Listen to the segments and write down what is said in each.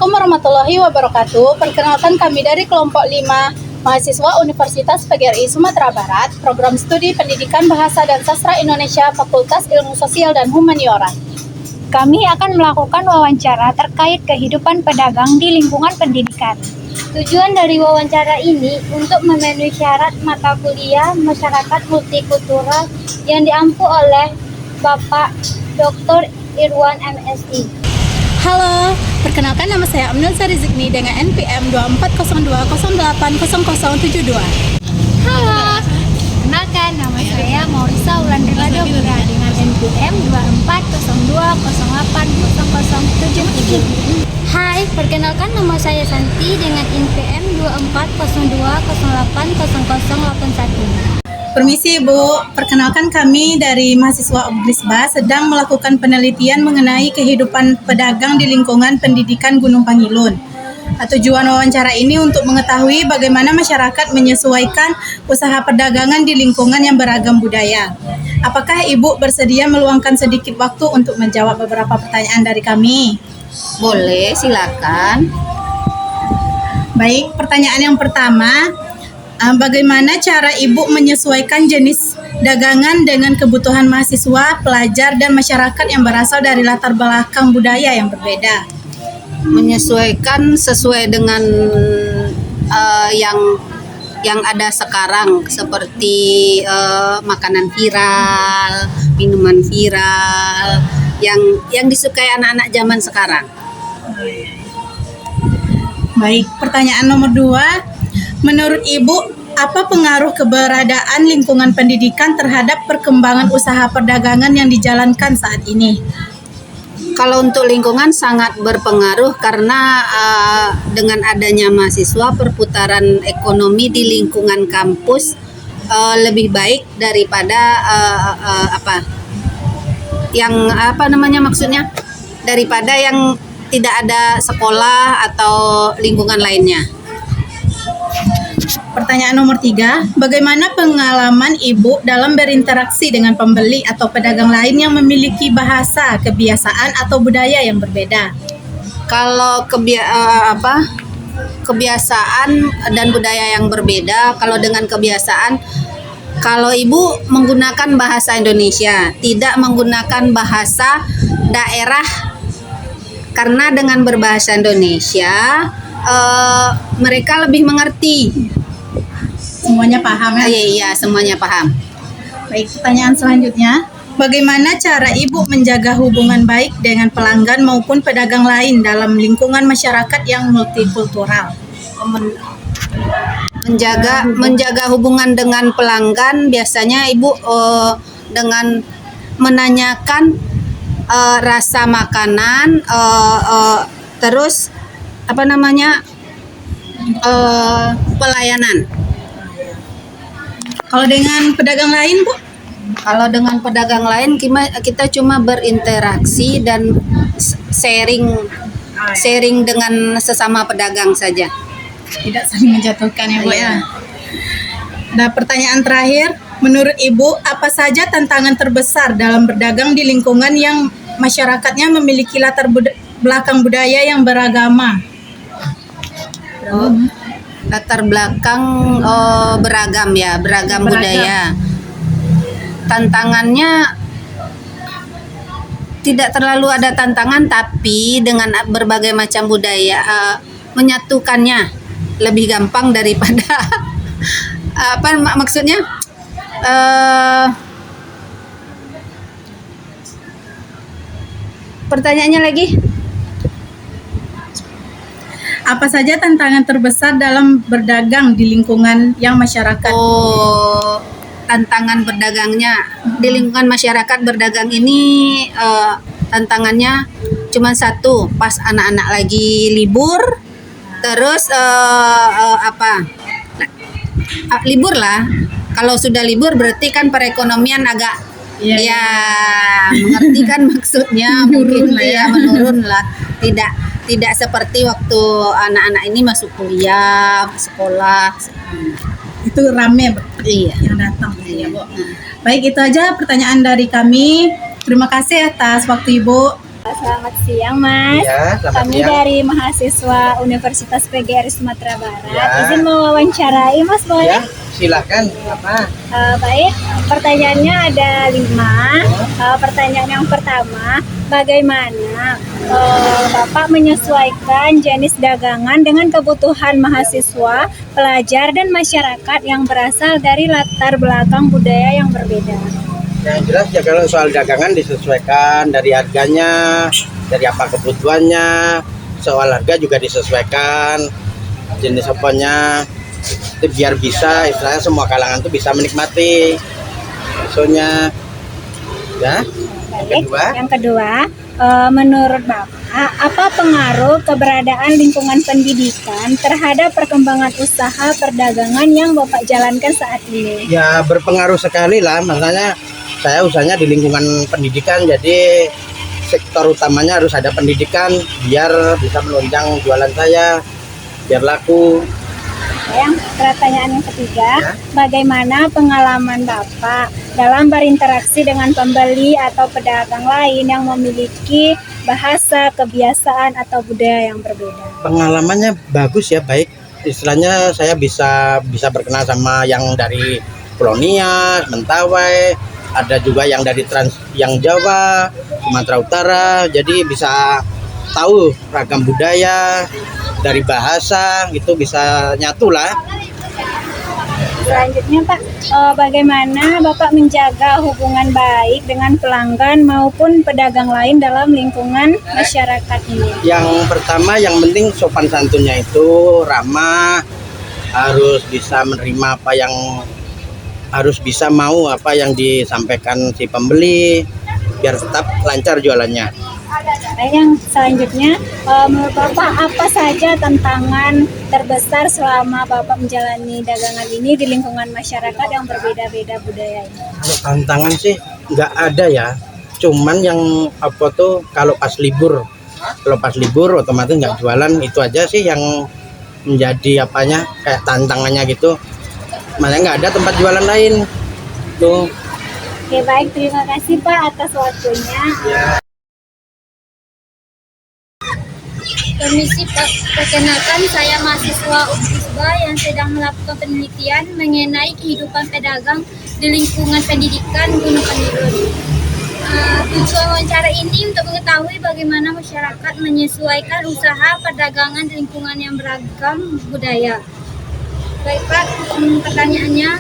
Assalamualaikum warahmatullahi wabarakatuh. Perkenalkan kami dari kelompok 5 mahasiswa Universitas PGRI Sumatera Barat, program studi Pendidikan Bahasa dan Sastra Indonesia, Fakultas Ilmu Sosial dan Humaniora. Kami akan melakukan wawancara terkait kehidupan pedagang di lingkungan pendidikan. Tujuan dari wawancara ini untuk memenuhi syarat mata kuliah masyarakat multikultural yang diampu oleh Bapak Dr. Irwan MSI. Halo, perkenalkan nama saya Amnilsa Rizikni dengan NPM 2402080072. Halo, kenalkan nama saya Maurisa Wulandrila Dobra dengan NPM 2402080077. Hai, perkenalkan nama saya Santi dengan NPM 2402080081. Permisi Ibu, perkenalkan kami dari mahasiswa Obgrisba sedang melakukan penelitian mengenai kehidupan pedagang di lingkungan pendidikan Gunung Pangilun. Tujuan wawancara ini untuk mengetahui bagaimana masyarakat menyesuaikan usaha perdagangan di lingkungan yang beragam budaya. Apakah Ibu bersedia meluangkan sedikit waktu untuk menjawab beberapa pertanyaan dari kami? Boleh, silakan. Baik, pertanyaan yang pertama, bagaimana cara Ibu menyesuaikan jenis dagangan dengan kebutuhan mahasiswa, pelajar, dan masyarakat yang berasal dari latar belakang budaya yang berbeda? Menyesuaikan sesuai dengan yang ada sekarang, seperti makanan viral, minuman viral, yang disukai anak-anak zaman sekarang. Baik, pertanyaan nomor 2. Menurut Ibu, apa pengaruh keberadaan lingkungan pendidikan terhadap perkembangan usaha perdagangan yang dijalankan saat ini? Kalau untuk lingkungan sangat berpengaruh karena dengan adanya mahasiswa, perputaran ekonomi di lingkungan kampus lebih baik daripada daripada yang tidak ada sekolah atau lingkungan lainnya. Pertanyaan nomor 3, bagaimana pengalaman Ibu dalam berinteraksi dengan pembeli atau pedagang lain yang memiliki bahasa, kebiasaan, atau budaya yang berbeda? Kalau kebiasaan dan budaya yang berbeda, kalau dengan kebiasaan, kalau Ibu menggunakan bahasa Indonesia, tidak menggunakan bahasa daerah, karena dengan berbahasa Indonesia mereka lebih mengerti. Semuanya paham ya? Iya, semuanya paham. Baik, pertanyaan selanjutnya. Bagaimana cara Ibu menjaga hubungan baik dengan pelanggan maupun pedagang lain dalam lingkungan masyarakat yang multikultural? Menjaga hubungan dengan pelanggan, biasanya Ibu dengan menanyakan rasa makanan, terus pelayanan. Kalau dengan pedagang lain, Bu? Kalau dengan pedagang lain kita cuma berinteraksi dan sharing dengan sesama pedagang saja. Tidak saling menjatuhkan ya, Bu ya. Nah, pertanyaan terakhir, menurut Ibu apa saja tantangan terbesar dalam berdagang di lingkungan yang masyarakatnya memiliki latar belakang budaya yang beragama? Latar belakang beragam budaya. Tantangannya tidak terlalu ada tantangan, tapi dengan berbagai macam budaya menyatukannya lebih gampang daripada maksudnya pertanyaannya lagi. Apa saja tantangan terbesar dalam berdagang di lingkungan yang masyarakat? Tantangan berdagangnya di lingkungan masyarakat berdagang ini, tantangannya cuma satu, pas anak-anak lagi libur, terus libur lah. Kalau sudah libur berarti kan perekonomian agak mengerti kan maksudnya, mungkin menurun lah. Tidak seperti waktu anak-anak ini masuk kuliah, sekolah. Itu rame yang datang ya, Bu. Baik, itu aja pertanyaan dari kami. Terima kasih atas waktu Ibu. Selamat siang, Mas. Ya, selamat Kami siang. dari mahasiswa Universitas PGRI Sumatera Barat. Ya. Izin mewawancarai, Mas, boleh? Ya, silakan. Apa? Baik, pertanyaannya ada 5. Pertanyaan yang pertama, bagaimana Bapak menyesuaikan jenis dagangan dengan kebutuhan mahasiswa, pelajar, dan masyarakat yang berasal dari latar belakang budaya yang berbeda? Yang jelas ya kalau soal dagangan disesuaikan dari harganya, dari apa kebutuhannya. Soal harga juga disesuaikan jenis apanya. Itu biar bisa istilahnya semua kalangan tuh bisa menikmati. Soalnya ya. Baik, Kedua. yang kedua, menurut Bapak, apa pengaruh keberadaan lingkungan pendidikan terhadap perkembangan usaha perdagangan yang Bapak jalankan saat ini? Ya berpengaruh sekali lah, makanya saya usahanya di lingkungan pendidikan, jadi sektor utamanya harus ada pendidikan biar bisa menunjang jualan saya, biar laku. Yang pertanyaan yang ketiga, Ya. bagaimana pengalaman Bapak dalam berinteraksi dengan pembeli atau pedagang lain yang memiliki bahasa, kebiasaan, atau budaya yang berbeda? Pengalamannya bagus ya, baik. Istilahnya saya bisa berkenal sama yang dari Pulau Nias, Mentawai, ada juga yang dari yang Jawa, Sumatera Utara, jadi bisa tahu ragam budaya, dari bahasa gitu bisa nyatu lah. Selanjutnya Pak, bagaimana Bapak menjaga hubungan baik dengan pelanggan maupun pedagang lain dalam lingkungan masyarakat ini? Yang pertama yang penting sopan santunnya itu ramah, harus bisa menerima apa yang harus bisa mau apa yang disampaikan si pembeli biar tetap lancar jualannya. Baik, yang selanjutnya, menurut Bapak apa saja tantangan terbesar selama Bapak menjalani dagangan ini di lingkungan masyarakat yang berbeda-beda budaya ini? Kalau tantangan sih nggak ada ya, cuman yang apa tuh kalau pas libur otomatis nggak jualan, itu aja sih yang menjadi apanya kayak tantangannya gitu. Makanya nggak ada tempat jualan lain tuh. Oke, baik, terima kasih Pak atas waktunya. Permisi Pak, perkenalkan saya mahasiswa Unisba yang sedang melakukan penelitian mengenai kehidupan pedagang di lingkungan pendidikan Gunung Panirun. Tujuan wawancara ini untuk mengetahui bagaimana masyarakat menyesuaikan usaha perdagangan di lingkungan yang beragam budaya. Baik Pak, pertanyaannya,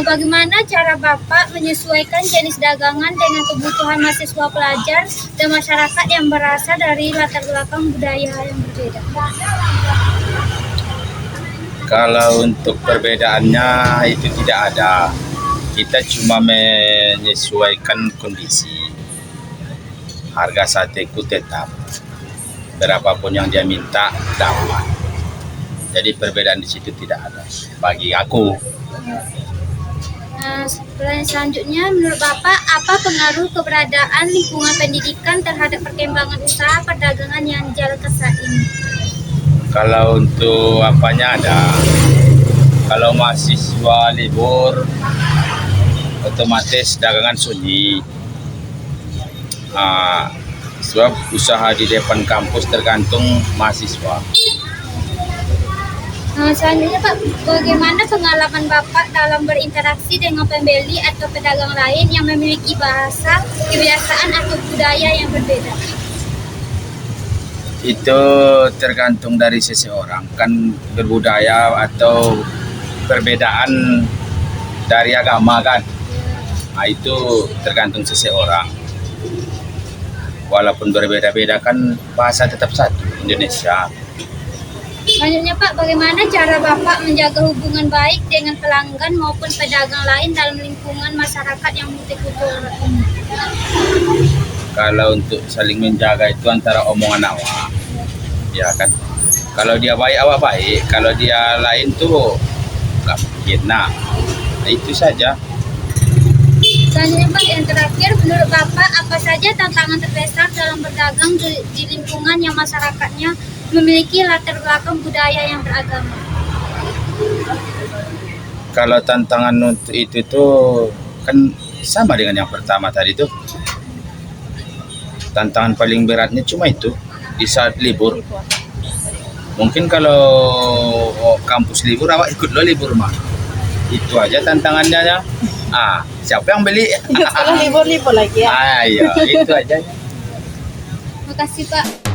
bagaimana cara Bapak menyesuaikan jenis dagangan dengan kebutuhan mahasiswa, pelajar, dan masyarakat yang berasal dari latar belakang budaya yang berbeda? Kalau untuk perbedaannya itu tidak ada. Kita cuma menyesuaikan kondisi. Harga sateku tetap. Berapapun yang dia minta dapat. Jadi perbedaan di situ tidak ada bagi aku. Pertanyaan selanjutnya, menurut Bapak, apa pengaruh keberadaan lingkungan pendidikan terhadap perkembangan usaha perdagangan yang dijalankan saat ini? Kalau untuk apanya ada. Kalau mahasiswa libur, otomatis dagangan sunyi. Sebab usaha di depan kampus tergantung mahasiswa. Selanjutnya Pak, bagaimana pengalaman Bapak dalam berinteraksi dengan pembeli atau pedagang lain yang memiliki bahasa, kebiasaan, atau budaya yang berbeda? Itu tergantung dari seseorang, kan berbudaya atau perbedaan dari agama kan. Nah, itu tergantung seseorang. Walaupun berbeda-beda kan bahasa tetap satu, Indonesia. Selanjutnya Pak, bagaimana cara Bapak menjaga hubungan baik dengan pelanggan maupun pedagang lain dalam lingkungan masyarakat yang multikultural ini? Kalau untuk saling menjaga itu antara omongan awak, ya kan. Kalau dia baik awak baik, kalau dia lain tuh nggak mungkin. Nah, itu saja. Selanjutnya Pak, yang terakhir, menurut Bapak apa saja tantangan terbesar dalam berdagang di lingkungan yang masyarakatnya memiliki latar belakang budaya yang beragama? Kalau tantangan untuk itu tuh kan sama dengan yang pertama tadi tuh. Tantangan paling beratnya cuma itu di saat libur. Mungkin kalau kampus libur awak ikut lo libur mah. Itu aja tantangannya ya. Siapa yang beli? Sekolah libur-libur lagi ya. Iya, itu aja. Makasih Pak.